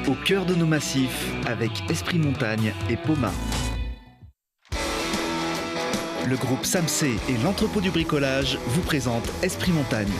Au cœur de nos massifs, avec Esprit Montagne et Poma. Le groupe Samsé et l'entrepôt du bricolage vous présentent Esprit Montagne.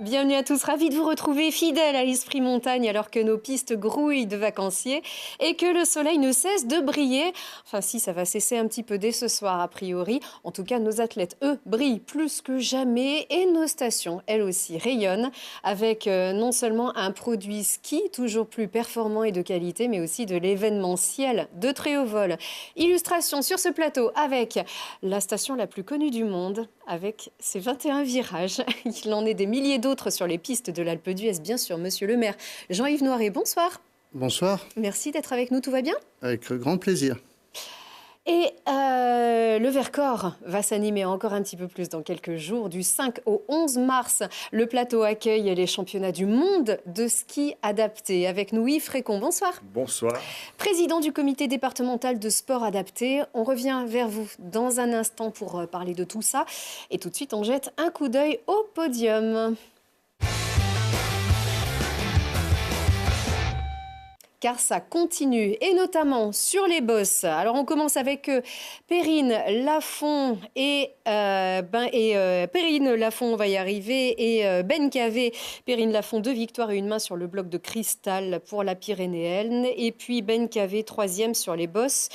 Bienvenue à tous, ravis de vous retrouver fidèles à l'Esprit Montagne alors que nos pistes grouillent de vacanciers et que le soleil ne cesse de briller. Enfin si, ça va cesser un petit peu dès ce soir a priori. En tout cas, nos athlètes, eux, brillent plus que jamais et nos stations, elles aussi, rayonnent avec non seulement un produit ski toujours plus performant et de qualité, mais aussi de l'événementiel de très haut vol. Illustration sur ce plateau avec la station la plus connue du monde, avec ses 21 virages. Il en est des milliers d'autres sur les pistes de l'Alpe d'Huez, bien sûr. Monsieur le maire Jean-Yves Noiret, bonsoir. Bonsoir. Merci d'être avec nous, tout va bien? Avec grand plaisir. Et le Vercors va s'animer encore un petit peu plus dans quelques jours. Du 5 au 11 mars, le plateau accueille les championnats du monde de ski adapté. Avec nous, Yves Frécon, bonsoir. Bonsoir. Président du comité départemental de sport adapté. On revient vers vous dans un instant pour parler de tout ça. Et tout de suite, on jette un coup d'œil au podium. Car ça continue, et notamment sur les bosses. Alors on commence avec Perrine Lafont Perrine Lafont, on va y arriver, et Ben Cavé. Perrine Lafont, 2 victoires et 1 main sur le bloc de cristal pour la Pyrénéenne. Et puis Ben Cavé, 3e sur les bosses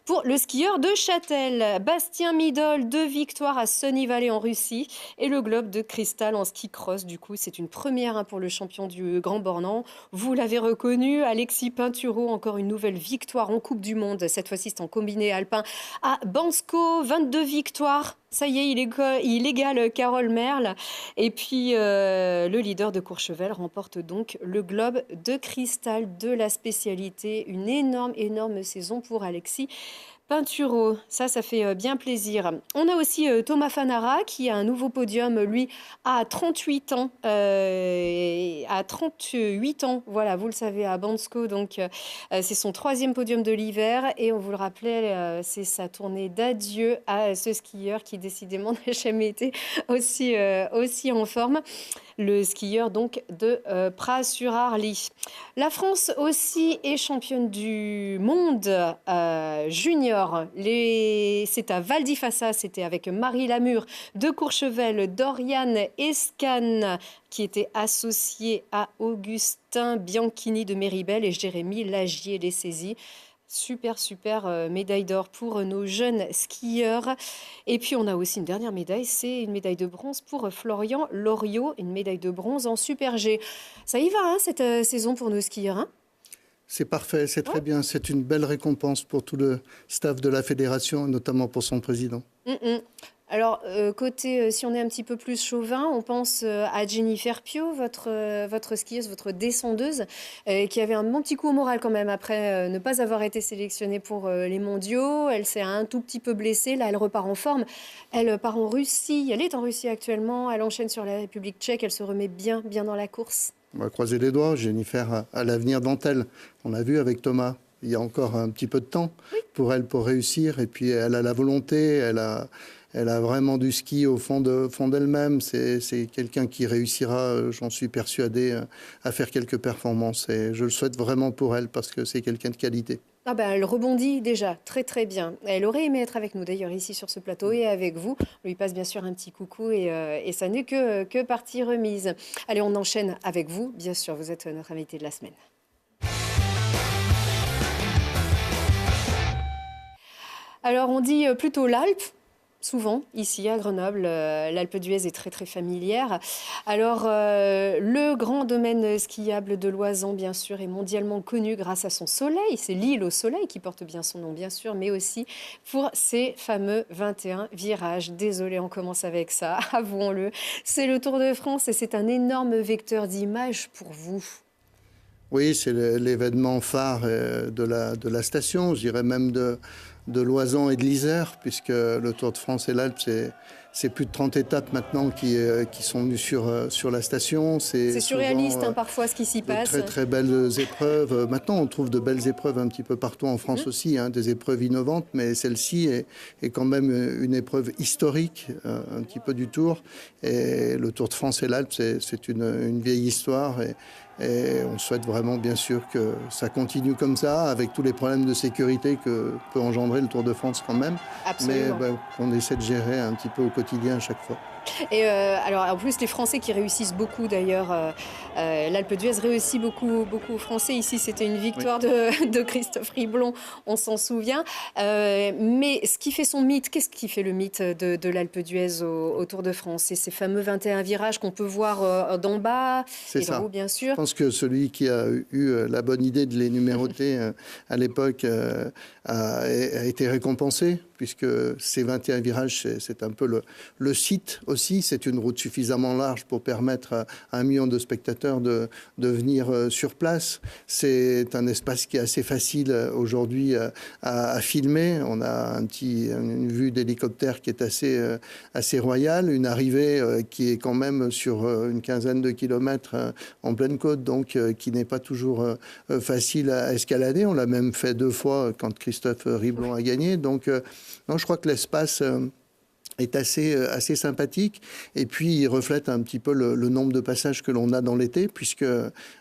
pour le skieur de Châtel. Bastien Midol, 2 victoires à Sunny Valley en Russie. Et le globe de cristal en ski cross. Du coup, c'est une première pour le champion du Grand Bornand. Vous l'avez reconnu, Alexis Pinturo, encore une nouvelle victoire en Coupe du Monde. Cette fois-ci, c'est en combiné alpin à Bansko. 22 victoires. Ça y est, il égale Carole Merle. Et puis, le leader de Courchevel remporte donc le globe de cristal de la spécialité. Une énorme saison pour Alexis Pinturo. Ça fait bien plaisir. On a aussi Thomas Fanara qui a un nouveau podium, lui, à 38 ans. À 38 ans, voilà, vous le savez, à Bansko. Donc, c'est son 3e podium de l'hiver. Et on vous le rappelait, c'est sa tournée d'adieu à ce skieur qui, décidément, n'a jamais été aussi en forme. Le skieur donc de Pras-sur-Arly. La France aussi est championne du monde junior. C'est à Val d'Ifassa, c'était avec Marie Lamure de Courchevel, Doriane Escan qui était associée à Augustin Bianchini de Méribel et Jérémy Lagier-Lessaisie. Super médaille d'or pour nos jeunes skieurs. Et puis on a aussi une dernière médaille, c'est une médaille de bronze pour Florian Loriot, une médaille de bronze en Super G. Ça y va cette saison pour nos skieurs, hein? C'est parfait, c'est très bien. C'est une belle récompense pour tout le staff de la fédération, notamment pour son président. Alors, si on est un petit peu plus chauvin, on pense à Jennifer Pio, votre skieuse, votre descendeuse, qui avait un bon petit coup au moral quand même après ne pas avoir été sélectionnée pour les mondiaux. Elle s'est un tout petit peu blessée. Là, elle repart en forme. Elle part en Russie. Elle est en Russie actuellement. Elle enchaîne sur la République tchèque. Elle se remet bien dans la course. On va croiser les doigts. Jennifer a l'avenir devant elle. On l'a vu avec Thomas. Il y a encore un petit peu de temps pour elle pour réussir. Et puis, elle a la volonté. Elle a vraiment du ski au fond d'elle-même. C'est quelqu'un qui réussira, j'en suis persuadé, à faire quelques performances. Et je le souhaite vraiment pour elle parce que c'est quelqu'un de qualité. Elle rebondit déjà très bien. Elle aurait aimé être avec nous d'ailleurs ici sur ce plateau et avec vous. On lui passe bien sûr un petit coucou et ça n'est que partie remise. Allez, on enchaîne avec vous. Bien sûr, vous êtes notre invité de la semaine. Alors, on dit plutôt l'Alpe. Souvent, ici à Grenoble, l'Alpe d'Huez est très familière. Alors, le grand domaine skiable de Loisan, bien sûr, est mondialement connu grâce à son soleil. C'est l'île au soleil qui porte bien son nom, bien sûr, mais aussi pour ses fameux 21 virages. Désolé, on commence avec ça, avouons-le. C'est le Tour de France et c'est un énorme vecteur d'image pour vous. Oui, c'est l'événement phare de la station, je dirais même de Loisan et de l'Isère, puisque le Tour de France et l'Alpe, c'est plus de 30 étapes maintenant qui sont venues sur la station. C'est surréaliste parfois ce qui s'y passe. Très très belles épreuves. Maintenant on trouve de belles épreuves un petit peu partout en France aussi, des épreuves innovantes, mais celle-ci est quand même une épreuve historique un petit peu du Tour. Et le Tour de France et l'Alpe, c'est une vieille histoire. Et on souhaite vraiment, bien sûr, que ça continue comme ça, avec tous les problèmes de sécurité que peut engendrer le Tour de France quand même. Absolument. Mais on essaie de gérer un petit peu au quotidien à chaque fois. Et alors, en plus, les Français qui réussissent beaucoup, d'ailleurs, l'Alpe d'Huez réussit beaucoup aux Français. Ici, c'était une victoire de Christophe Riblon, on s'en souvient. Mais ce qui fait son mythe, qu'est-ce qui fait le mythe de l'Alpe d'Huez au Tour de France? C'est ces fameux 21 virages qu'on peut voir d'en bas et d'en haut, bien sûr. Je pense que celui qui a eu la bonne idée de les numéroter à l'époque a été récompensé, puisque ces 21 virages, c'est un peu le site aussi. C'est une route suffisamment large pour permettre à 1 million de spectateurs de venir sur place. C'est un espace qui est assez facile aujourd'hui à filmer. On a une vue d'hélicoptère qui est assez royale, une arrivée qui est quand même sur une quinzaine de kilomètres en pleine côte, donc qui n'est pas toujours facile à escalader. On l'a même fait 2 fois quand Christophe Riblon a gagné. Donc, non, je crois que l'espace est assez sympathique, et puis il reflète un petit peu le nombre de passages que l'on a dans l'été, puisque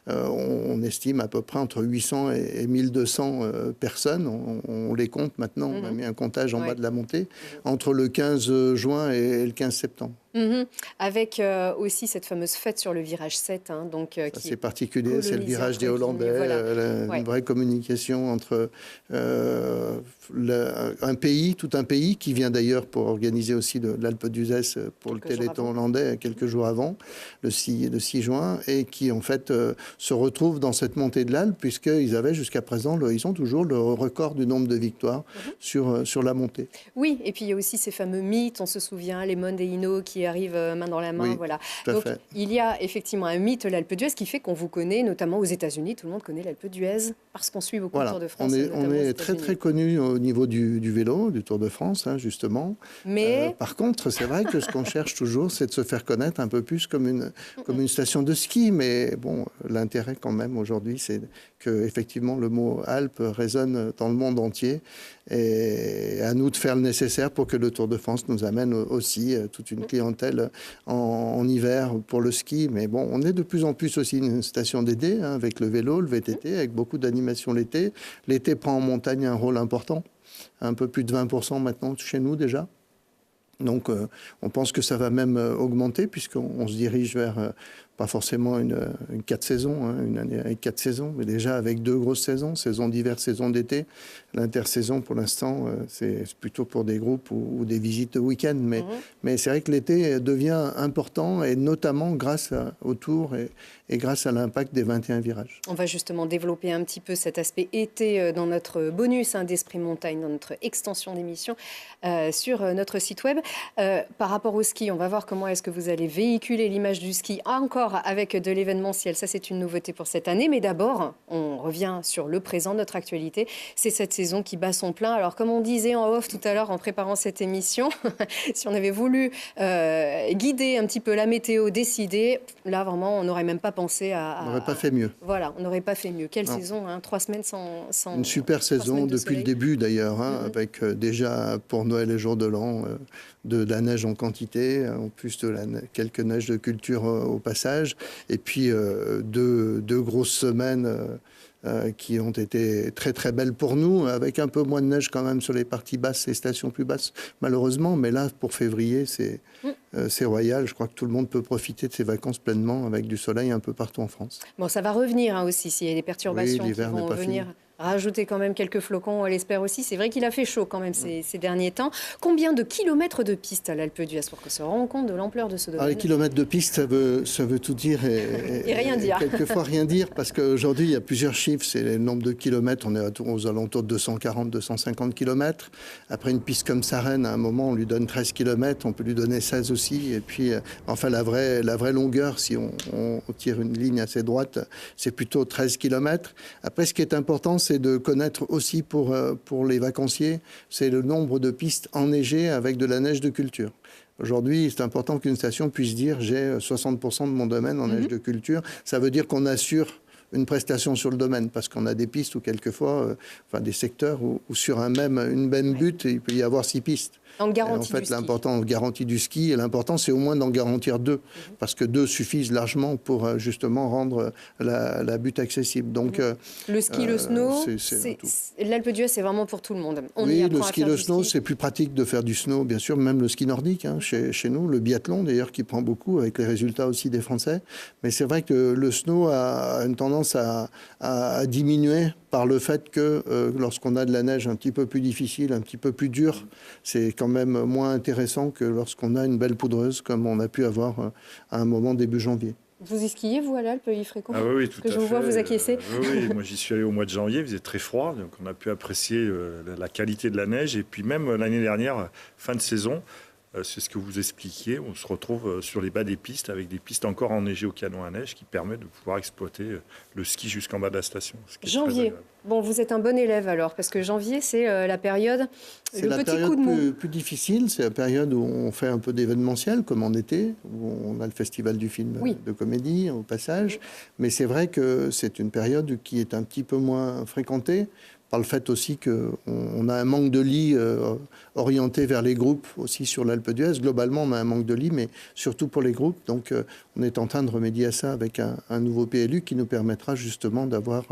on estime à peu près entre 800 et 1200 personnes, on les compte maintenant, on a mis un comptage en bas de la montée, entre le 15 juin et le 15 septembre. Avec aussi cette fameuse fête sur le virage 7. C'est particulier, c'est le virage des Hollandais, une vraie communication entre tout un pays qui vient d'ailleurs pour organiser aussi de l'Alpe d'Huez pour le Téléthon hollandais quelques jours avant, le 6 juin, et qui en fait se retrouvent dans cette montée de l'Alpe, puisqu'ils avaient jusqu'à présent, ils ont toujours le record du nombre de victoires sur la montée. Oui, et puis il y a aussi ces fameux mythes, on se souvient, les Monde et Hinault qui arrivent main dans la main. Oui, voilà. Donc il y a effectivement un mythe, l'Alpe d'Huez, qui fait qu'on vous connaît, notamment aux États-Unis. Tout le monde connaît l'Alpe d'Huez parce qu'on suit beaucoup le Tour de France. On est très très connu au niveau du vélo, du Tour de France, justement. Mais par contre, c'est vrai que ce qu'on cherche toujours, c'est de se faire connaître un peu plus comme une station de ski. Mais bon, l'intérêt quand même aujourd'hui, c'est que effectivement le mot Alpes résonne dans le monde entier. Et à nous de faire le nécessaire pour que le Tour de France nous amène aussi toute une clientèle en hiver pour le ski. Mais bon, on est de plus en plus aussi une station d'aidé avec le vélo, le VTT, avec beaucoup d'animations l'été. L'été prend en montagne un rôle important, un peu plus de 20% maintenant chez nous déjà. Donc on pense que ça va même augmenter, puisqu'on se dirige vers pas forcément une 4 saisons, une année avec 4 saisons, mais déjà avec 2 grosses saisons, saison d'hiver, saison d'été. L'intersaison, pour l'instant, c'est plutôt pour des groupes ou des visites de week-end. Mais c'est vrai que l'été devient important, et notamment grâce au Tour et grâce à l'impact des 21 virages. On va justement développer un petit peu cet aspect été dans notre bonus d'Esprit Montagne, dans notre extension d'émission sur notre site web. Par rapport au ski, on va voir comment est-ce que vous allez véhiculer l'image du ski encore avec de l'événementiel. Ça, c'est une nouveauté pour cette année. Mais d'abord, on revient sur le présent, notre actualité. C'est cette saison qui bat son plein. Alors, comme on disait en off tout à l'heure en préparant cette émission, si on avait voulu guider un petit peu la météo, décider, là, vraiment, on n'aurait même pas pensé à... On n'aurait pas fait mieux. Voilà, on n'aurait pas fait mieux. Quelle saison, 3 semaines sans une super saison depuis le début, d'ailleurs, avec déjà pour Noël et Jour de l'An, de la neige en quantité, en plus de quelques neiges de culture au passage, et puis deux grosses semaines qui ont été très très belles pour nous, avec un peu moins de neige quand même sur les parties basses, les stations plus basses malheureusement, mais là pour février c'est royal. Je crois que tout le monde peut profiter de ses vacances pleinement avec du soleil un peu partout en France. Bon, ça va revenir aussi s'il y a des perturbations qui vont venir. Rajouter quand même quelques flocons, on l'espère aussi. C'est vrai qu'il a fait chaud quand même ces derniers temps. Combien de kilomètres de piste à l'Alpe d'Huez pour que se rende compte de l'ampleur de ce domaine? Les kilomètres de piste, ça veut tout dire et rien dire. Quelquefois rien dire, parce qu'aujourd'hui, il y a plusieurs chiffres. C'est le nombre de kilomètres. On est aux alentours de 240, 250 kilomètres. Après une piste comme Sarenne, à un moment, on lui donne 13 kilomètres. On peut lui donner 16 ou aussi. Et puis, enfin, la vraie longueur, si on tire une ligne assez droite, c'est plutôt 13 km. Après, ce qui est important, c'est de connaître aussi pour les vacanciers, c'est le nombre de pistes enneigées avec de la neige de culture. Aujourd'hui, c'est important qu'une station puisse dire j'ai 60% de mon domaine en neige de culture. Ça veut dire qu'on assure une prestation sur le domaine, parce qu'on a des pistes où quelquefois, des secteurs où sur une même butte, il peut y avoir 6 pistes. En garantie en fait, du ski. l'important, garantie du ski, et l'important, c'est au moins d'en garantir 2, parce que 2 suffisent largement pour justement rendre la butte accessible. Donc, le ski, le snow, l'Alpe d'Huez, c'est vraiment pour tout le monde. Oui, le ski, le snow, c'est plus pratique de faire du snow, bien sûr, même le ski nordique, chez nous, le biathlon d'ailleurs, qui prend beaucoup, avec les résultats aussi des Français. Mais c'est vrai que le snow a une tendance à diminuer par le fait que lorsqu'on a de la neige un petit peu plus difficile, un petit peu plus dure, c'est quand même moins intéressant que lorsqu'on a une belle poudreuse, comme on a pu avoir à un moment début janvier. Vous y skiez, vous, à l'Alpe, Yves Frécon? Ah oui, tout à fait. Que je vous vois vous acquiescer. Oui, moi j'y suis allé au mois de janvier, il faisait très froid, donc on a pu apprécier la qualité de la neige. Et puis même l'année dernière, fin de saison, c'est ce que vous expliquiez, on se retrouve sur les bas des pistes, avec des pistes encore enneigées au canon à neige, qui permet de pouvoir exploiter le ski jusqu'en bas de la station. Janvier. Bon, vous êtes un bon élève alors, parce que janvier, c'est la période, c'est le petit coup de mou. Plus difficile, c'est la période où on fait un peu d'événementiel, comme en été, où on a le festival du film de comédie au passage. Mais c'est vrai que c'est une période qui est un petit peu moins fréquentée, par le fait aussi qu'on a un manque de lits orienté vers les groupes aussi sur l'Alpe d'Huez. Globalement, on a un manque de lits, mais surtout pour les groupes. Donc, on est en train de remédier à ça avec un nouveau PLU qui nous permettra justement d'avoir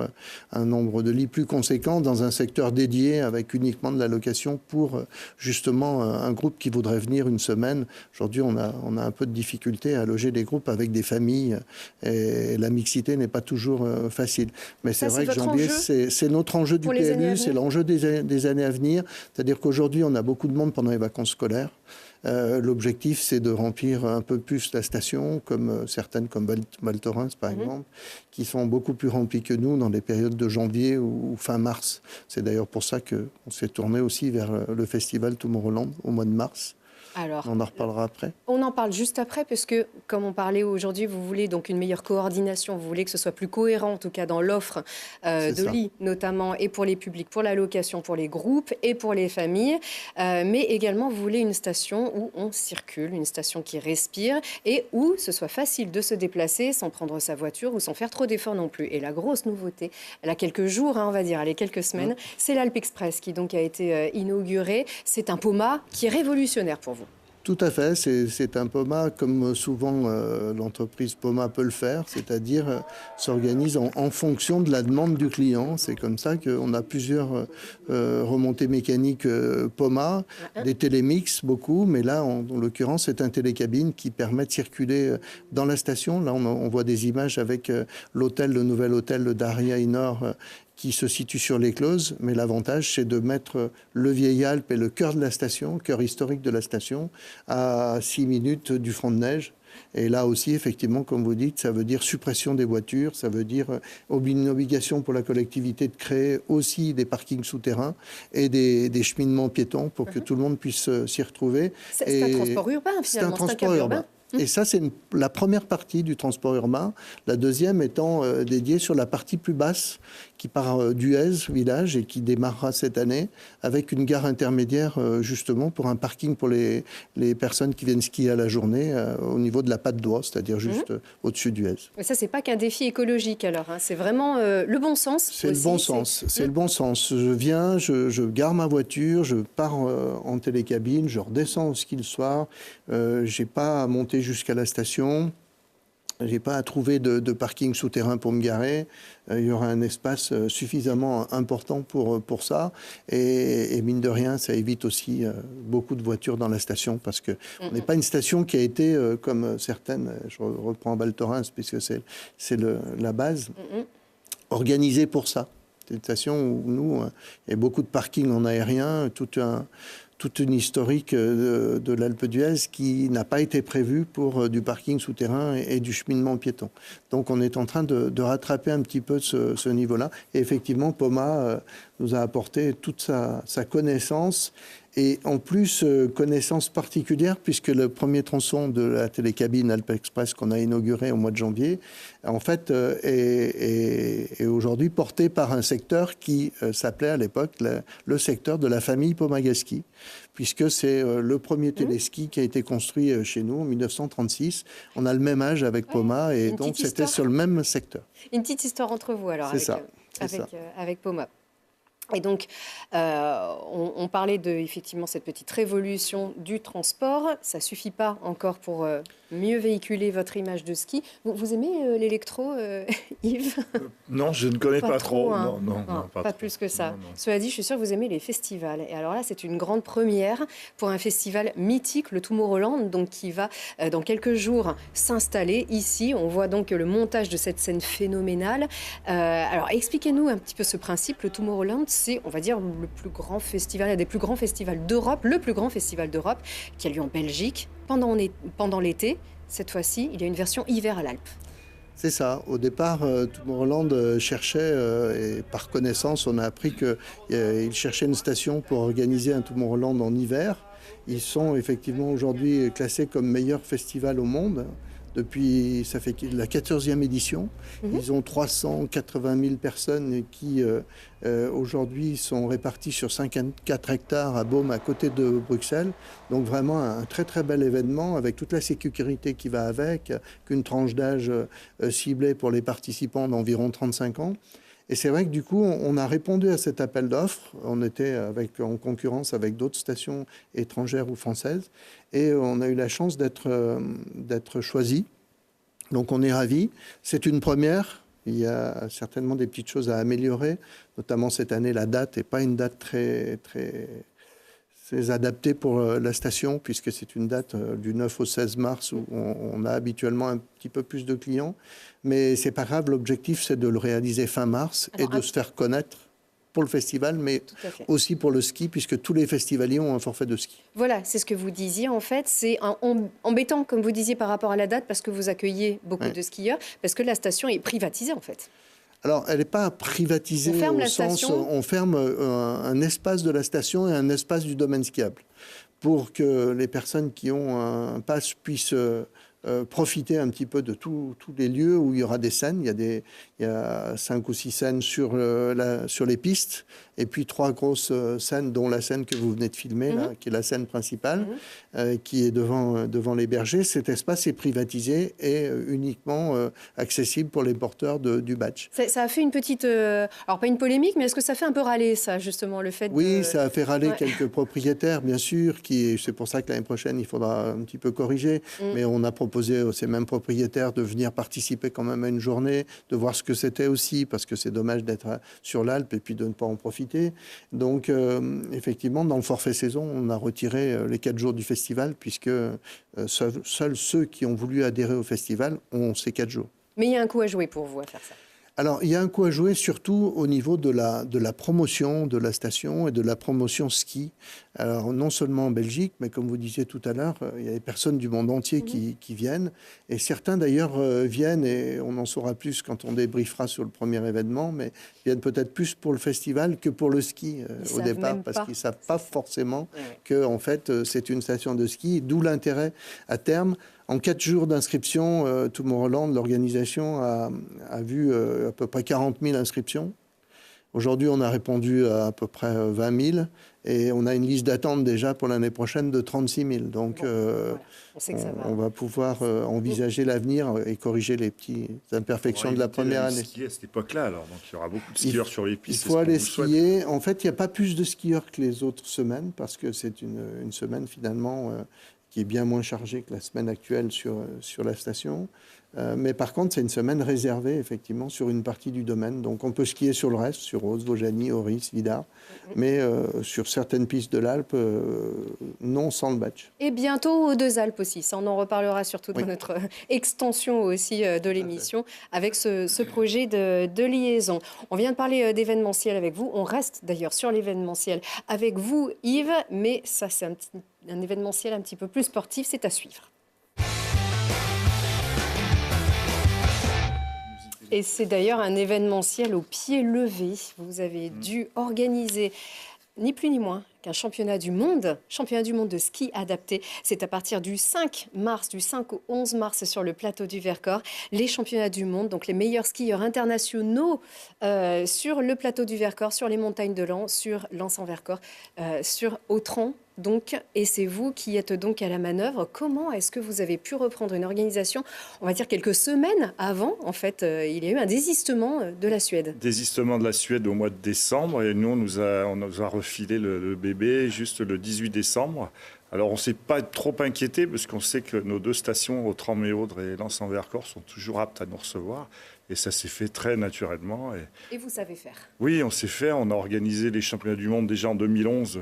un nombre de lits plus conséquent dans un secteur dédié avec uniquement de la location pour justement un groupe qui voudrait venir une semaine. Aujourd'hui, on a un peu de difficulté à loger des groupes avec des familles et la mixité n'est pas toujours facile. Mais c'est vrai que janvier, c'est notre enjeu du PLU. C'est l'enjeu des années à venir. C'est-à-dire qu'aujourd'hui, on a beaucoup de monde pendant les vacances scolaires. L'objectif, c'est de remplir un peu plus la station, comme certaines comme Val Thorens, par exemple, qui sont beaucoup plus remplies que nous dans les périodes de janvier ou fin mars. C'est d'ailleurs pour ça qu'on s'est tourné aussi vers le festival Tomorrowland au mois de mars. Alors, on en reparlera après. On en parle juste après, parce que, comme on parlait aujourd'hui, vous voulez donc une meilleure coordination, vous voulez que ce soit plus cohérent, en tout cas dans l'offre de lits, notamment, et pour les publics, pour la location, pour les groupes et pour les familles. Mais également, vous voulez une station où on circule, une station qui respire, et où ce soit facile de se déplacer sans prendre sa voiture ou sans faire trop d'efforts non plus. Et la grosse nouveauté, elle a quelques jours, on va dire, elle a quelques semaines, c'est l'Alpe Express qui donc a été inauguré. C'est un POMA qui est révolutionnaire pour vous. Tout à fait, c'est un POMA comme souvent l'entreprise POMA peut le faire, c'est-à-dire s'organise en fonction de la demande du client. C'est comme ça qu'on a plusieurs remontées mécaniques POMA, des télémix beaucoup, mais là en l'occurrence c'est un télécabine qui permet de circuler dans la station. Là on voit des images avec l'hôtel, le nouvel hôtel de Daria Inor qui se situe sur l'éclose, mais l'avantage, c'est de mettre le Vieil Alpe et le cœur de la station, cœur historique de la station, à 6 minutes du front de neige. Et là aussi, effectivement, comme vous dites, ça veut dire suppression des voitures, ça veut dire une obligation pour la collectivité de créer aussi des parkings souterrains et des cheminements piétons pour que tout le monde puisse s'y retrouver. C'est un transport urbain, finalement. C'est un transport urbain. Et ça, c'est la première partie du transport urbain. La deuxième étant dédiée sur la partie plus basse, qui part d'Huez, village, et qui démarrera cette année, avec une gare intermédiaire, justement, pour un parking pour les personnes qui viennent skier à la journée, au niveau de la Patte d'Oie, c'est-à-dire juste au-dessus d'Huez. Mais ça, c'est pas qu'un défi écologique, alors. C'est vraiment le bon sens. C'est le bon sens. C'est le bon sens. Je viens, je gare ma voiture, je pars en télécabine, je redescends au ski le soir. J'ai pas à monter jusqu'à la station. J'ai pas à trouver de parking souterrain pour me garer. Il y aura un espace suffisamment important pour ça. Et mine de rien, ça évite aussi beaucoup de voitures dans la station parce que on n'est pas une station qui a été, comme certaines, je reprends Val Thorens puisque c'est la base, organisée pour ça. C'est une station où nous, il y a beaucoup de parkings en aérien, toute une historique de l'Alpe d'Huez qui n'a pas été prévue pour du parking souterrain et du cheminement piéton. Donc on est en train de rattraper un petit peu ce niveau-là. Et effectivement, POMA nous a apporté toute sa connaissance Et en plus, connaissance particulière, puisque le premier tronçon de la télécabine Alpes Express qu'on a inauguré au mois de janvier, en fait, est aujourd'hui porté par un secteur qui s'appelait à l'époque le secteur de la famille Pomagaski, puisque c'est le premier téléski qui a été construit chez nous en 1936. On a le même âge avec Poma, et donc c'était sur le même secteur. Une petite histoire entre vous, alors, avec Poma. Et donc, on parlait de, effectivement, cette petite révolution du transport. Ça ne suffit pas encore pour mieux véhiculer votre image de ski. Vous aimez l'électro, Yves? Non, je ne connais pas trop. Hein. Non, pas trop. plus que ça. Non. Cela dit, je suis sûre que vous aimez les festivals. Et alors là, c'est une grande première pour un festival mythique, le Tomorrowland, donc qui va, dans quelques jours, s'installer ici. On voit donc le montage de cette scène phénoménale. Alors, expliquez-nous un petit peu ce principe. Le Tomorrowland, c'est, on va dire, le plus grand festival, un des plus grands festivals d'Europe, le plus grand festival d'Europe, qui a lieu en Belgique pendant l'été. Cette fois-ci, il y a une version hiver à l'Alpe. C'est ça. Au départ, Tomorrowland cherchait, et par connaissance, on a appris qu'il cherchait une station pour organiser un Tomorrowland en hiver. Ils sont effectivement aujourd'hui classés comme meilleur festival au monde. Depuis, ça fait la 14e édition. Ils ont 380 000 personnes qui, aujourd'hui, sont réparties sur 54 hectares à Beaume, à côté de Bruxelles. Donc vraiment un très très bel événement avec toute la sécurité qui va avec, qu'une tranche d'âge ciblée pour les participants d'environ 35 ans. Et c'est vrai que du coup, on a répondu à cet appel d'offres. On était en concurrence avec d'autres stations étrangères ou françaises. Et on a eu la chance d'être choisis. Donc on est ravis. C'est une première. Il y a certainement des petites choses à améliorer. Notamment cette année, la date n'est pas une date très adaptée pour la station, puisque c'est une date du 9 au 16 mars où on a habituellement un petit peu plus de clients. Mais c'est pas grave, l'objectif c'est de le réaliser fin mars et de se faire connaître pour le festival, mais aussi pour le ski, puisque tous les festivaliers ont un forfait de ski. Voilà, c'est ce que vous disiez en fait. C'est embêtant, comme vous disiez, par rapport à la date, parce que vous accueillez beaucoup de skieurs, parce que la station est privatisée en fait. Alors, elle n'est pas privatisée au sens où on ferme un espace de la station et un espace du domaine skiable pour que les personnes qui ont un pass puissent profiter un petit peu de tous les lieux où il y aura des scènes. Il y a 5 ou 6 scènes sur les pistes et puis 3 grosses scènes, dont la scène que vous venez de filmer, là, qui est la scène principale, qui est devant les bergers. Cet espace est privatisé et uniquement accessible pour les porteurs du badge. Ça a fait une petite... alors, pas une polémique, mais est-ce que ça fait un peu râler, ça, justement, le fait Oui, ça a fait râler quelques propriétaires, bien sûr. C'est pour ça que l'année prochaine, il faudra un petit peu corriger. Mais on a proposé à ces mêmes propriétaires de venir participer quand même à une journée, de voir ce que c'était aussi, parce que c'est dommage d'être sur l'Alpe et puis de ne pas en profiter. Donc, effectivement, dans le forfait saison, on a retiré les 4 jours du festival, puisque seuls ceux qui ont voulu adhérer au festival ont ces 4 jours. Mais il y a un coup à jouer pour vous à faire ça. Alors, il y a un coup à jouer surtout au niveau de la promotion de la station et de la promotion ski. Alors, non seulement en Belgique, mais comme vous disiez tout à l'heure, il y a des personnes du monde entier qui viennent. Et certains, d'ailleurs, viennent, et on en saura plus quand on débriefera sur le premier événement, mais viennent peut-être plus pour le festival que pour le ski au départ, parce qu'ils ne savent pas forcément que, en fait, c'est une station de ski, d'où l'intérêt à terme. En 4 jours d'inscription, Tomorrowland, l'organisation a vu à peu près 40 000 inscriptions. Aujourd'hui, on a répondu à peu près 20 000 et on a une liste d'attente déjà pour l'année prochaine de 36 000. Donc, on va pouvoir envisager l'avenir et corriger les petites imperfections de la première année. Skier à cette époque-là, alors. Donc, il y aura beaucoup de skieurs sur les pistes. Il faut aller skier. En fait, il n'y a pas plus de skieurs que les autres semaines parce que c'est une semaine finalement... qui est bien moins chargé que la semaine actuelle sur la station. Mais par contre, c'est une semaine réservée, effectivement, sur une partie du domaine. Donc, on peut skier sur le reste, sur Auze, Vaujany, Auris, Vidar. Mais sur certaines pistes de l'Alpe, non sans le badge. Et bientôt aux Deux Alpes aussi. Ça, on en reparlera surtout dans notre extension aussi de l'émission, avec ce projet de liaison. On vient de parler d'événementiel avec vous. On reste d'ailleurs sur l'événementiel avec vous, Yves. Mais ça, c'est un événementiel un petit peu plus sportif. C'est à suivre. Et c'est d'ailleurs un événementiel au pied levé. Vous avez dû organiser ni plus ni moins qu'un championnat du monde de ski adapté. C'est à partir du 5 au 11 mars sur le plateau du Vercors. Les championnats du monde, donc les meilleurs skieurs internationaux sur le plateau du Vercors, sur les montagnes de Lens, sur Lens-en-Vercors, sur Autran. Donc, et c'est vous qui êtes donc à la manœuvre. Comment est-ce que vous avez pu reprendre une organisation, on va dire quelques semaines avant, en fait, il y a eu un désistement de la Suède. Désistement de la Suède au mois de décembre, et nous, on nous a refilé le bébé juste le 18 décembre. Alors, on ne s'est pas trop inquiété, parce qu'on sait que nos deux stations, Autran-Méaudre et Lens-en-Vercors, sont toujours aptes à nous recevoir. Et ça s'est fait très naturellement. Et vous savez faire? Oui, on sait faire. On a organisé les championnats du monde déjà en 2011,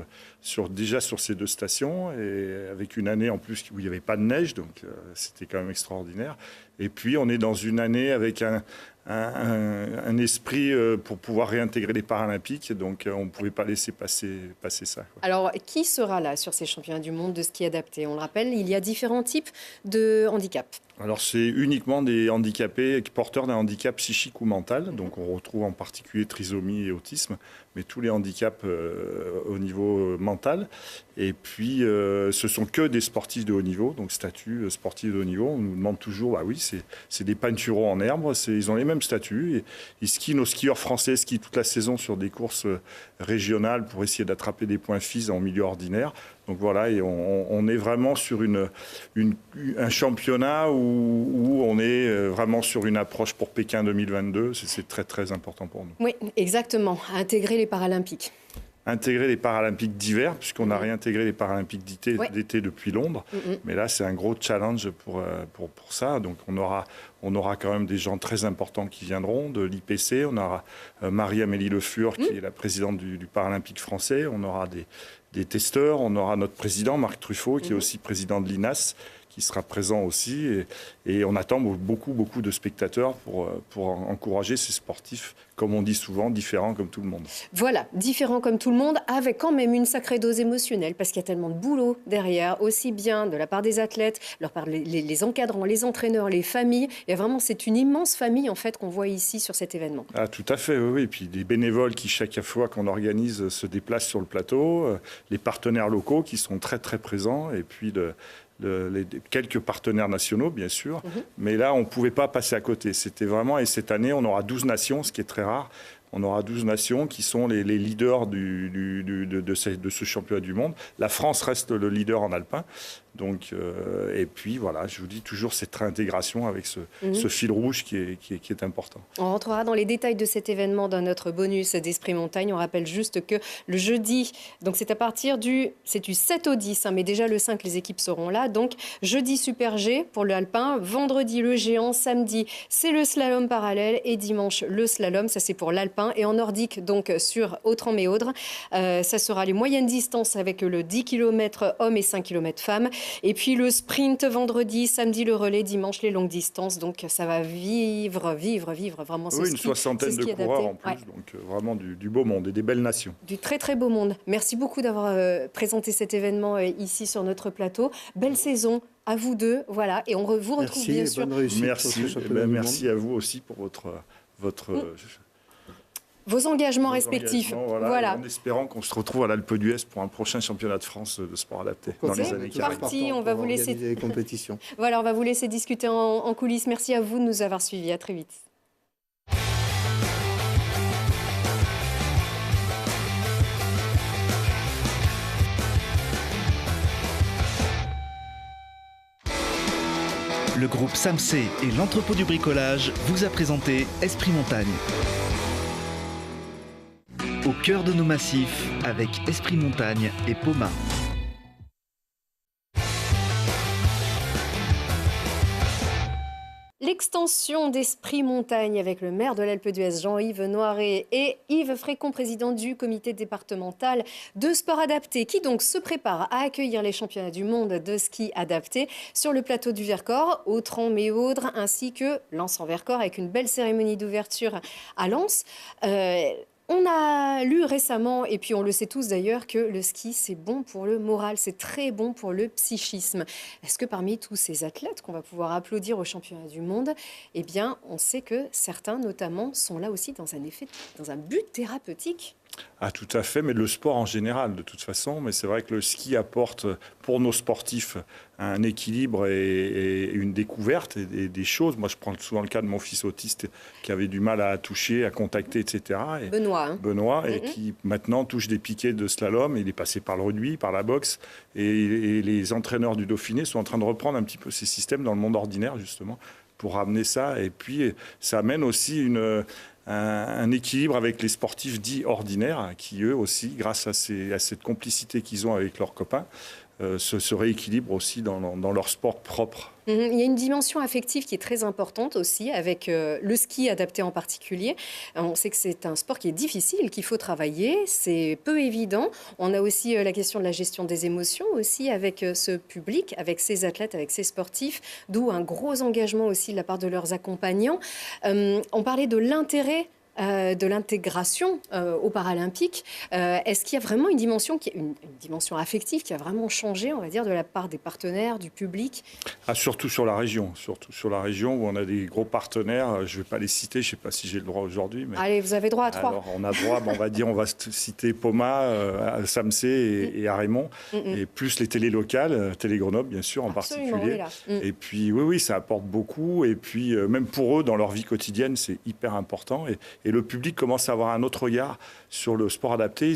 déjà sur ces deux stations, et avec une année en plus où il n'y avait pas de neige, donc c'était quand même extraordinaire. Et puis, on est dans une année avec un esprit pour pouvoir réintégrer les Paralympiques, donc on ne pouvait pas laisser passer ça, quoi. Alors, qui sera là sur ces championnats du monde de ski adapté? On le rappelle, il y a différents types de handicap. Alors, c'est uniquement des handicapés porteurs d'un handicap psychique ou mental. Donc, on retrouve en particulier trisomie et autisme, mais tous les handicaps au niveau mental. Et puis, ce sont que des sportifs de haut niveau, donc statut sportif de haut niveau. On nous demande toujours, bah oui, c'est des peintureaux en herbe, ils ont les mêmes statuts. Et ils skient, nos skieurs français skient toute la saison sur des courses régionales pour essayer d'attraper des points FIS en milieu ordinaire. Donc voilà, et on est vraiment sur un championnat où on est vraiment sur une approche pour Pékin 2022. C'est très, très important pour nous. Oui, exactement. Intégrer les Paralympiques. Intégrer les Paralympiques d'hiver, puisqu'on a réintégré les Paralympiques d'été depuis Londres. Mais là, c'est un gros challenge pour ça. Donc, on aura quand même des gens très importants qui viendront de l'IPC. On aura Marie-Amélie Le Fur, qui est la présidente du Paralympique français. On aura des testeurs. On aura notre président, Marc Truffaut, qui est aussi président de l'INAS, qui sera présent aussi. Et on attend beaucoup de spectateurs pour encourager ces sportifs, comme on dit souvent, différents comme tout le monde. Voilà, différents comme tout le monde, avec quand même une sacrée dose émotionnelle, parce qu'il y a tellement de boulot derrière, aussi bien de la part des athlètes, de la part les encadrants, les entraîneurs, les familles. Et vraiment, c'est une immense famille en fait qu'on voit ici sur cet événement. Ah, tout à fait, oui. Et puis des bénévoles qui, chaque fois qu'on organise, se déplacent sur le plateau, les partenaires locaux qui sont très très présents, et puis quelques partenaires nationaux, bien sûr. Mais là, on ne pouvait pas passer à côté. C'était vraiment, et cette année, on aura 12 nations, ce qui est très rare. On aura 12 nations qui sont les leaders de ce championnat du monde. La France reste le leader en alpin. Donc, et puis voilà, je vous dis toujours cette réintégration avec ce fil rouge qui est important. On rentrera dans les détails de cet événement dans notre bonus d'Esprit Montagne. On rappelle juste que le jeudi, donc c'est à partir du 7 au 10, mais déjà le 5, les équipes seront là. Donc jeudi Super G pour l'alpin, vendredi le géant, samedi c'est le slalom parallèle et dimanche le slalom, ça c'est pour l'alpin. Et en nordique, donc sur Autran-Méaudre, ça sera les moyennes distances avec le 10 km hommes et 5 km femmes. Et puis le sprint vendredi, samedi le relais, dimanche les longues distances. Donc ça va vivre vraiment ce Oui, ski. une soixantaine de coureurs en plus, donc vraiment du beau monde et des belles nations. Du très très beau monde. Merci beaucoup d'avoir présenté cet événement ici sur notre plateau. Belle saison à vous deux, voilà. Et on vous retrouve bien sûr. Merci à vous aussi pour votre vos engagements respectifs. Voilà. En espérant qu'on se retrouve à l'Alpe d'Huez pour un prochain championnat de France de sport adapté dans les années qui arrivent. Parti, on va vous laisser les compétitions. Voilà, on va vous laisser discuter en coulisses. Merci à vous de nous avoir suivis. À très vite. Le groupe SAMC et l'entrepôt du bricolage vous a présenté Esprit Montagne. Au cœur de nos massifs avec Esprit Montagne et Poma. L'extension d'Esprit Montagne avec le maire de l'Alpe d'Huez, Jean-Yves Noiret, et Yves Frécon, président du comité départemental de sport adapté, qui donc se prépare à accueillir les championnats du monde de ski adapté sur le plateau du Vercors, Autran-Méaudre, ainsi que Lens-en-Vercors, avec une belle cérémonie d'ouverture à Lens. On a lu récemment, et puis on le sait tous d'ailleurs, que le ski, c'est bon pour le moral, c'est très bon pour le psychisme. Est-ce que parmi tous ces athlètes qu'on va pouvoir applaudir au championnat du monde, eh bien, on sait que certains, notamment, sont là aussi dans un but thérapeutique? Ah, tout à fait, mais le sport en général, de toute façon. Mais c'est vrai que le ski apporte pour nos sportifs un équilibre et une découverte et des choses. Moi, je prends souvent le cas de mon fils autiste qui avait du mal à toucher, à contacter, etc. Et Benoît, et qui maintenant touche des piquets de slalom. Il est passé par le rugby, par la boxe. Et les entraîneurs du Dauphiné sont en train de reprendre un petit peu ces systèmes dans le monde ordinaire, justement, pour ramener ça. Et puis, ça amène aussi un équilibre avec les sportifs dits ordinaires qui, eux aussi, grâce à cette complicité qu'ils ont avec leurs copains, se rééquilibrent aussi dans leur sport propre. Il y a une dimension affective qui est très importante aussi, avec le ski adapté en particulier. On sait que c'est un sport qui est difficile, qu'il faut travailler, c'est peu évident. On a aussi la question de la gestion des émotions aussi avec ce public, avec ces athlètes, avec ces sportifs, d'où un gros engagement aussi de la part de leurs accompagnants. On parlait de l'intérêt de l'intégration aux Paralympiques. Est-ce qu'il y a vraiment une dimension affective qui a vraiment changé, on va dire, de la part des partenaires, du public? Surtout sur la région où on a des gros partenaires. Je ne vais pas les citer, je ne sais pas si j'ai le droit aujourd'hui. Mais... Allez, vous avez droit à 3. Alors, on a droit, on va citer Poma, Samsé et Arémont, et plus les télés locales, Télé Grenoble, bien sûr, en particulier. Et puis, oui, ça apporte beaucoup. Et puis, même pour eux, dans leur vie quotidienne, c'est hyper important. Et le public commence à avoir un autre regard sur le sport adapté.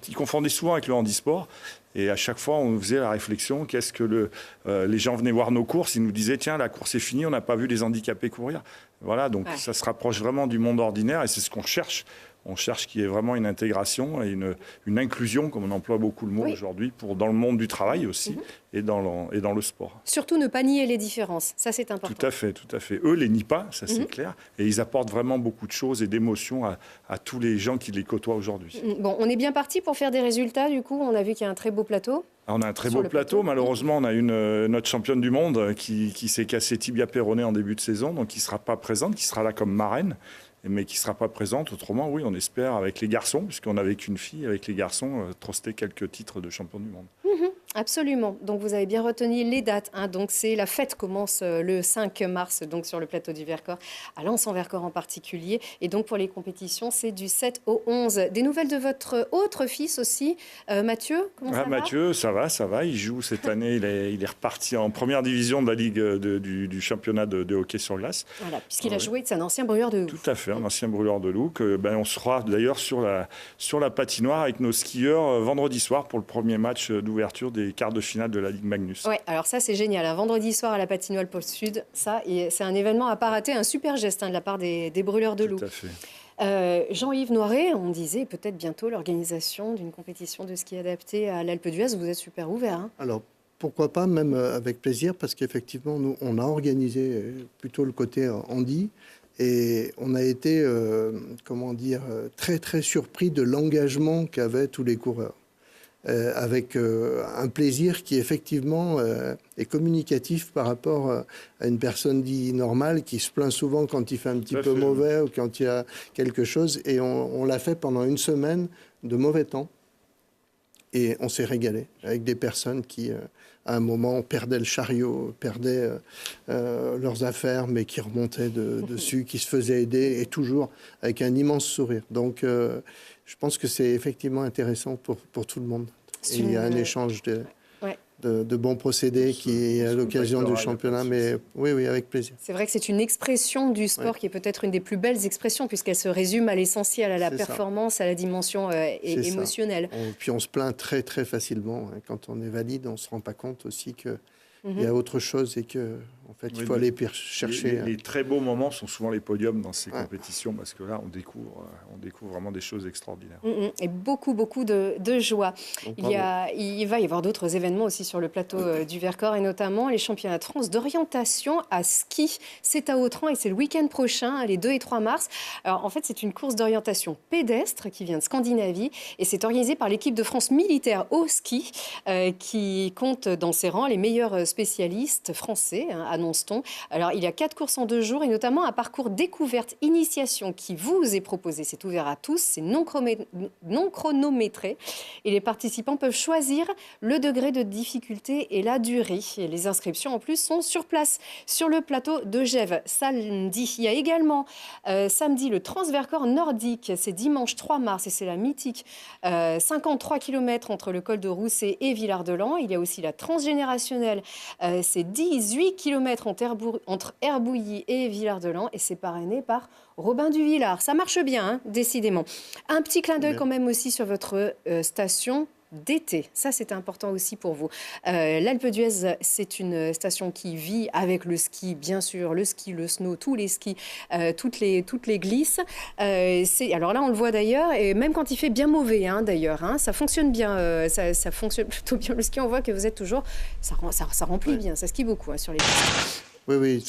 Ils confondaient souvent avec le handisport. Et à chaque fois, on faisait la réflexion, qu'est-ce que les gens venaient voir nos courses, ils nous disaient, tiens, la course est finie, on n'a pas vu les handicapés courir. Voilà, donc ça se rapproche vraiment du monde ordinaire et c'est ce qu'on cherche. On cherche qu'il y ait vraiment une intégration et une inclusion, comme on emploie beaucoup le mot aujourd'hui, dans le monde du travail aussi et dans le sport. Surtout ne pas nier les différences, ça c'est important. Tout à fait. Eux les nient pas, ça c'est clair. Et ils apportent vraiment beaucoup de choses et d'émotions à tous les gens qui les côtoient aujourd'hui. Bon, on est bien parti pour faire des résultats, du coup, on a vu qu'il y a un très beau plateau. On a un très beau plateau. Malheureusement, on a notre championne du monde qui s'est cassé tibia péroné en début de saison, donc qui ne sera pas présente, qui sera là comme marraine, mais qui ne sera pas présente. Autrement, oui, on espère avec les garçons, puisqu'on n'avait qu'une fille, avec les garçons, truster quelques titres de champion du monde. Absolument. Donc vous avez bien retenu les dates. Donc la fête commence le 5 mars donc sur le plateau du Vercors, à Lens-en-Vercors en particulier. Et donc pour les compétitions, c'est du 7 au 11. Des nouvelles de votre autre fils aussi, Mathieu? Comment ça va? Mathieu, ça va. Il joue cette année. Il est reparti en première division de la Ligue du championnat de hockey sur glace. Voilà, puisqu'il a joué, c'est un ancien brûleur de loup. Tout à fait, un ancien brûleur de loup. On sera d'ailleurs sur la patinoire avec nos skieurs vendredi soir pour le premier match d'ouverture des quarts de finale de la Ligue Magnus. Ouais, alors ça c'est génial. Un vendredi soir à la patinoire Pôle Sud, ça c'est un événement à pas rater, un super geste de la part des brûleurs de loup. Tout à fait. Jean-Yves Noiret, on disait peut-être bientôt l'organisation d'une compétition de ski adapté à l'Alpe d'Huez. Vous êtes super ouvert. Alors pourquoi pas, même avec plaisir, parce qu'effectivement nous on a organisé plutôt le côté handi. Et on a été, très très surpris de l'engagement qu'avaient tous les coureurs. Avec un plaisir qui effectivement est communicatif par rapport à une personne dite normale qui se plaint souvent quand il fait un petit peu mauvais ou quand il y a quelque chose. Et on l'a fait pendant une semaine de mauvais temps. Et on s'est régalé avec des personnes qui, à un moment, perdaient le chariot, perdaient leurs affaires, mais qui remontaient dessus, qui se faisaient aider, et toujours avec un immense sourire. Donc, je pense que c'est effectivement intéressant pour tout le monde. Et il y a un échange de bons procédés qui est à l'occasion du championnat, mais oui, avec plaisir. C'est vrai que c'est une expression du sport qui est peut-être une des plus belles expressions, puisqu'elle se résume à l'essentiel, à la performance, à la dimension émotionnelle. Puis on se plaint très très facilement. Quand on est valide, on ne se rend pas compte aussi que il y a autre chose et que en fait, il faut aller chercher. Les très beaux moments sont souvent les podiums dans ces compétitions parce que là, on découvre vraiment des choses extraordinaires. Et beaucoup de joie. Donc, il va y avoir d'autres événements aussi sur le plateau du Vercors et notamment les championnats de France d'orientation à ski. C'est à Autran et c'est le week-end prochain, les 2 et 3 mars. Alors, en fait, c'est une course d'orientation pédestre qui vient de Scandinavie et c'est organisé par l'équipe de France militaire au ski qui compte dans ses rangs les meilleurs spécialistes français, à annonce-t-on. Alors, il y a 4 courses en 2 jours et notamment un parcours découverte initiation qui vous est proposé. C'est ouvert à tous, c'est non chronométré et les participants peuvent choisir le degré de difficulté et la durée. Et les inscriptions en plus sont sur place, sur le plateau de Gèves, samedi. Il y a également samedi le Transvercors nordique, c'est dimanche 3 mars et c'est la mythique 53 km entre le col de Rousset et Villard-de-Lans. Il y a aussi la transgénérationnelle, c'est 18 km entre Herbouilly et Villard-de-Lans et c'est parrainé par Robin Duvillard. Ça marche bien, hein, décidément. Un petit clin d'œil quand même aussi sur votre station d'été. Ça, c'est important aussi pour vous. L'Alpe d'Huez, c'est une station qui vit avec le ski, bien sûr, le ski, le snow, tous les skis, toutes les glisses. Alors là, on le voit d'ailleurs, et même quand il fait bien mauvais, hein, d'ailleurs, hein, ça fonctionne bien. Ça fonctionne plutôt bien. Le ski, on voit que vous êtes toujours... Ça remplit bien, ça skie beaucoup, hein, sur les pistes. Oui,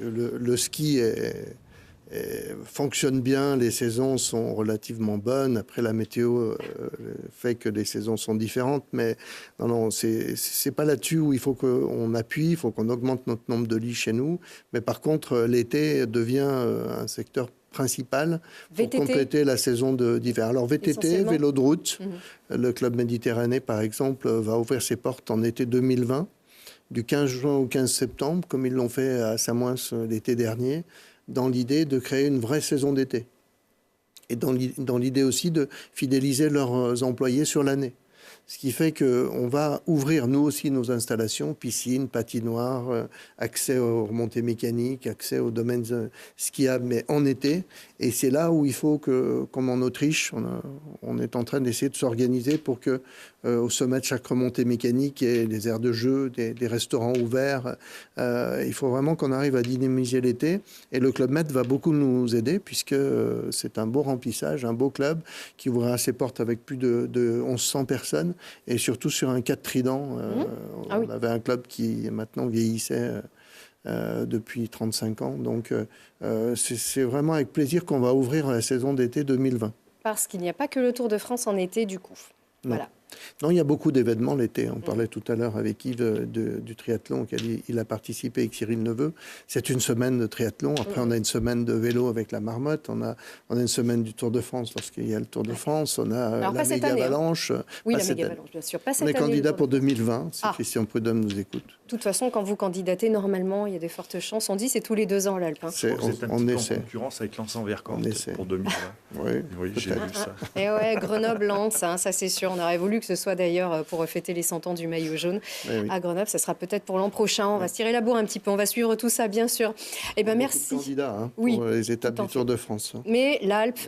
le ski fonctionne bien, les saisons sont relativement bonnes. Après, la météo fait que les saisons sont différentes, mais non, c'est pas là-dessus où il faut qu'on appuie, il faut qu'on augmente notre nombre de lits chez nous. Mais par contre, l'été devient un secteur principal pour compléter la saison d'hiver. Alors VTT, vélo de route, le Club Méditerranée, par exemple, va ouvrir ses portes en été 2020, du 15 juin au 15 septembre, comme ils l'ont fait à Samoins l'été dernier, dans l'idée de créer une vraie saison d'été. Et dans l'idée aussi de fidéliser leurs employés sur l'année. Ce qui fait qu'on va ouvrir, nous aussi, nos installations, piscines, patinoires, accès aux remontées mécaniques, accès aux domaines skiables, mais en été. Et c'est là où il faut que, comme en Autriche, on est en train d'essayer de s'organiser pour que, au sommet de chaque remontée mécanique, il y ait des aires de jeu, des restaurants ouverts. Il faut vraiment qu'on arrive à dynamiser l'été. Et le Club Med va beaucoup nous aider, puisque c'est un beau remplissage, un beau club qui ouvrira ses portes avec plus de 1100 personnes. Et surtout sur un cadre trident. On avait un club qui maintenant vieillissait depuis 35 ans. Donc c'est vraiment avec plaisir qu'on va ouvrir la saison d'été 2020. Parce qu'il n'y a pas que le Tour de France en été, du coup. Non. Voilà. Non, il y a beaucoup d'événements l'été. On parlait tout à l'heure avec Yves du triathlon auquel il a participé avec Cyril Neveu. C'est une semaine de triathlon. Après, on a une semaine de vélo avec la Marmotte. On a une semaine du Tour de France lorsqu'il y a le Tour de France. On a la méga-avalanche. Oui, la méga-avalanche, bien sûr. Pas cette année. On est candidat pour 2020, si Christian Prudhomme nous écoute. De toute façon, quand vous candidatez, normalement, il y a des fortes chances. On dit c'est tous les 2 ans, l'Alpe. Hein. On essaie. En concurrence avec Lens-en-Vercors pour 2020. Oui, j'ai vu ça. Et ouais, Grenoble-Lens, hein, ça c'est sûr. On aurait voulu que ce soit d'ailleurs pour fêter les 100 ans du maillot jaune. À Grenoble, ça sera peut-être pour l'an prochain. On va se tirer la bourre un petit peu. On va suivre tout ça, bien sûr. Et ben merci. Candidat pour les étapes du Tour de France. Mais l'Alpe,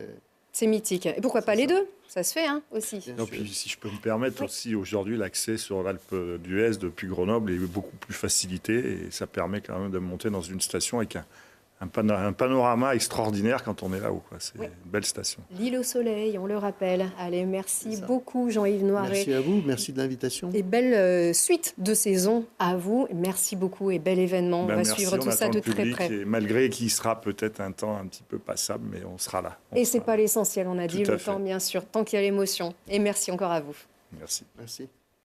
c'est mythique. Et pourquoi pas les deux? Ça se fait aussi. Non, puis, si je peux me permettre aussi, aujourd'hui, l'accès sur l'Alpe d'Huez depuis Grenoble est beaucoup plus facilité et ça permet quand même de monter dans une station avec un panorama extraordinaire quand on est là-haut. C'est une belle station. L'île au soleil, on le rappelle. Allez, merci beaucoup Jean-Yves Noiret. Merci à vous, merci de l'invitation. Et belle suite de saison à vous. Merci beaucoup et bel événement. On va suivre tout ça de très près. Et malgré qu'il sera peut-être un temps un petit peu passable, mais on sera là. Et c'est pas l'essentiel, on a dit le temps bien sûr, tant qu'il y a l'émotion. Et merci encore à vous. Merci. Merci.